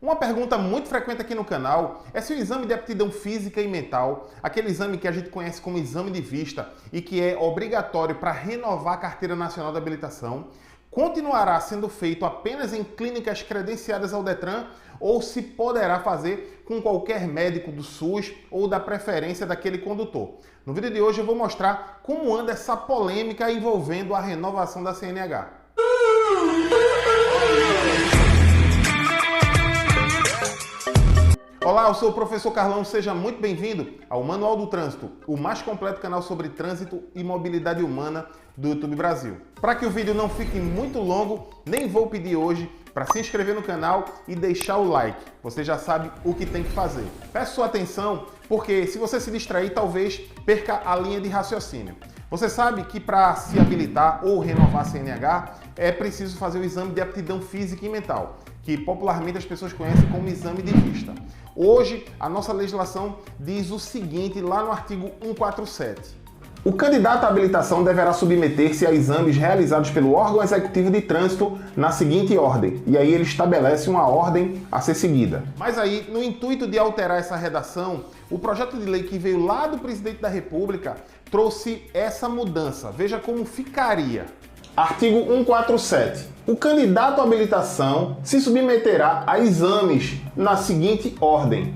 Uma pergunta muito frequente aqui no canal é se o exame de aptidão física e mental, aquele exame que a gente conhece como exame de vista e que é obrigatório para renovar a Carteira Nacional de Habilitação, continuará sendo feito apenas em clínicas credenciadas ao Detran ou se poderá fazer com qualquer médico do SUS ou da preferência daquele condutor. No vídeo de hoje eu vou mostrar como anda essa polêmica envolvendo a renovação da CNH. Olá, eu sou o professor Carlão, seja muito bem-vindo ao Manual do Trânsito, o mais completo canal sobre trânsito e mobilidade humana do YouTube Brasil. Para que o vídeo não fique muito longo, nem vou pedir hoje para se inscrever no canal e deixar o like. Você já sabe o que tem que fazer. Peço sua atenção porque se você se distrair, talvez perca a linha de raciocínio. Você sabe que para se habilitar ou renovar a CNH é preciso fazer o exame de aptidão física e mental, que popularmente as pessoas conhecem como exame de vista. Hoje, a nossa legislação diz o seguinte lá no artigo 147. O candidato à habilitação deverá submeter-se a exames realizados pelo órgão executivo de trânsito na seguinte ordem. E aí ele estabelece uma ordem a ser seguida. Mas aí, no intuito de alterar essa redação, o projeto de lei que veio lá do presidente da República trouxe essa mudança. Veja como ficaria. Artigo 147. O candidato à habilitação se submeterá a exames na seguinte ordem.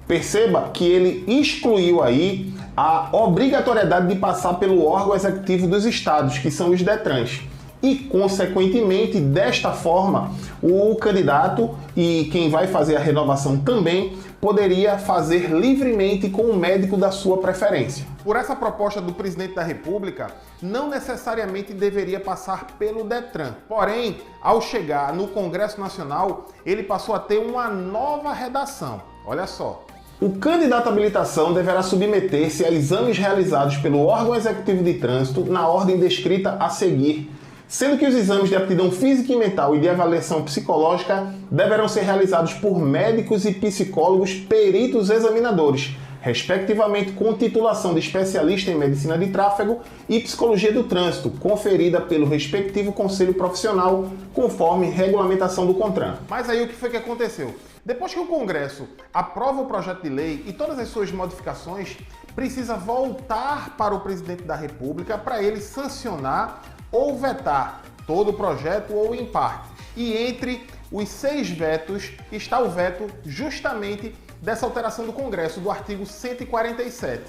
Perceba que ele excluiu aí a obrigatoriedade de passar pelo órgão executivo dos estados, que são os DETRANs. E, consequentemente, desta forma, o candidato e quem vai fazer a renovação também poderia fazer livremente com o médico da sua preferência. Por essa proposta do presidente da República, não necessariamente deveria passar pelo Detran. Porém, ao chegar no Congresso Nacional, ele passou a ter uma nova redação. Olha só. O candidato à habilitação deverá submeter-se a exames realizados pelo órgão executivo de trânsito na ordem descrita a seguir, sendo que os exames de aptidão física e mental e de avaliação psicológica deverão ser realizados por médicos e psicólogos peritos examinadores, respectivamente com titulação de especialista em medicina de tráfego e psicologia do trânsito, conferida pelo respectivo conselho profissional, conforme regulamentação do CONTRAN. Mas aí o que foi que aconteceu? Depois que o Congresso aprova o projeto de lei e todas as suas modificações, precisa voltar para o presidente da República para ele sancionar ou vetar todo o projeto ou em partes. E entre os 6 vetos está o veto justamente dessa alteração do Congresso, do artigo 147.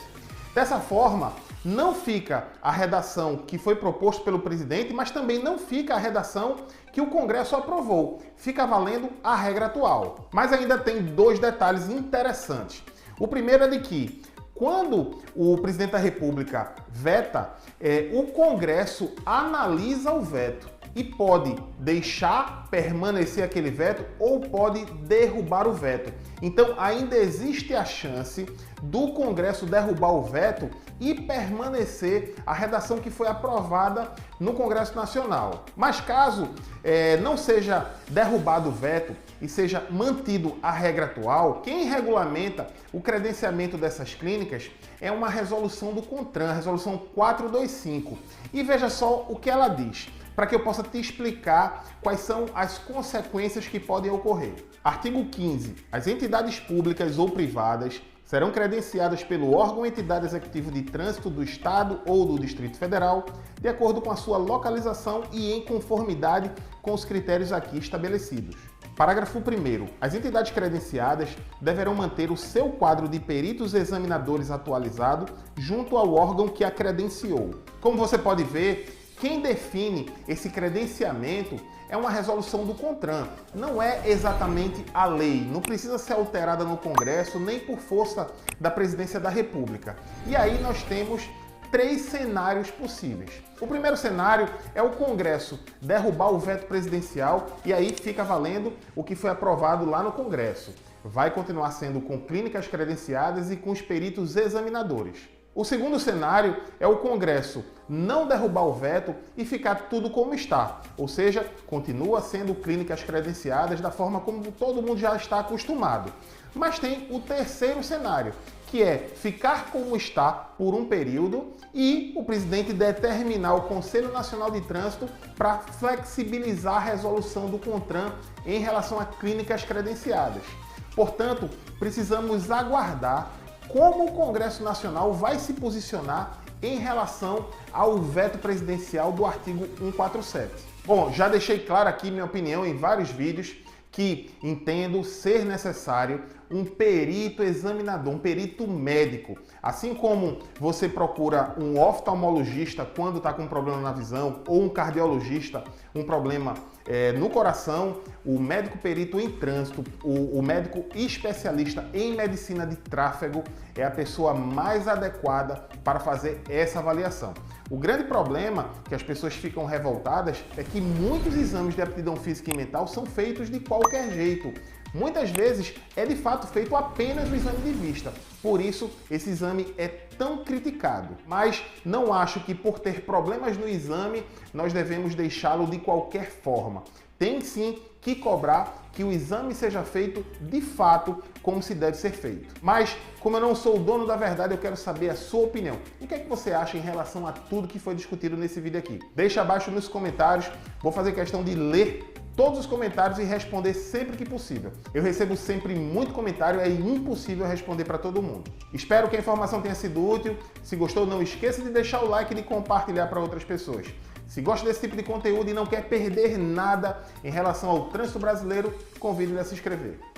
Dessa forma, não fica a redação que foi proposta pelo presidente, mas também não fica a redação que o Congresso aprovou. Fica valendo a regra atual. Mas ainda tem 2 detalhes interessantes. O primeiro é de que, quando o presidente da República veta, o Congresso analisa o veto e pode deixar permanecer aquele veto ou pode derrubar o veto. Então ainda existe a chance do Congresso derrubar o veto e permanecer a redação que foi aprovada no Congresso Nacional. Mas caso não seja derrubado o veto e seja mantido a regra atual, quem regulamenta o credenciamento dessas clínicas é uma resolução do CONTRAN, a resolução 425. E veja só o que ela diz, para que eu possa te explicar quais são as consequências que podem ocorrer. Artigo 15. As entidades públicas ou privadas serão credenciadas pelo órgão ou entidade executiva de trânsito do Estado ou do Distrito Federal, de acordo com a sua localização e em conformidade com os critérios aqui estabelecidos. Parágrafo 1º. As entidades credenciadas deverão manter o seu quadro de peritos examinadores atualizado junto ao órgão que a credenciou. Como você pode ver, quem define esse credenciamento é uma resolução do CONTRAN, não é exatamente a lei, não precisa ser alterada no Congresso nem por força da Presidência da República. E aí nós temos 3 cenários possíveis. O primeiro cenário é o Congresso derrubar o veto presidencial e aí fica valendo o que foi aprovado lá no Congresso. Vai continuar sendo com clínicas credenciadas e com os peritos examinadores. O segundo cenário é o Congresso não derrubar o veto e ficar tudo como está, ou seja, continua sendo clínicas credenciadas da forma como todo mundo já está acostumado. Mas tem o terceiro cenário, que é ficar como está por um período e o presidente determinar o Conselho Nacional de Trânsito para flexibilizar a resolução do CONTRAN em relação a clínicas credenciadas. Portanto, precisamos aguardar como o Congresso Nacional vai se posicionar em relação ao veto presidencial do artigo 147. Bom, já deixei claro aqui minha opinião em vários vídeos que entendo ser necessário um perito examinador, um perito médico. Assim como você procura um oftalmologista quando está com um problema na visão, ou um cardiologista, um problema no coração, o médico perito em trânsito, o médico especialista em medicina de tráfego é a pessoa mais adequada para fazer essa avaliação. O grande problema que as pessoas ficam revoltadas é que muitos exames de aptidão física e mental são feitos de qualquer jeito. Muitas vezes é de fato feito apenas o exame de vista, por isso esse exame é tão criticado. Mas não acho que por ter problemas no exame nós devemos deixá-lo de qualquer forma. Tem sim que cobrar que o exame seja feito de fato como se deve ser feito. Mas, como eu não sou o dono da verdade, eu quero saber a sua opinião. O que é que você acha em relação a tudo que foi discutido nesse vídeo aqui? Deixa abaixo nos comentários, vou fazer questão de ler todos os comentários e responder sempre que possível. Eu recebo sempre muito comentário, é impossível responder para todo mundo. Espero que a informação tenha sido útil. Se gostou, não esqueça de deixar o like e de compartilhar para outras pessoas. Se gosta desse tipo de conteúdo e não quer perder nada em relação ao trânsito brasileiro, convido-lhe a se inscrever.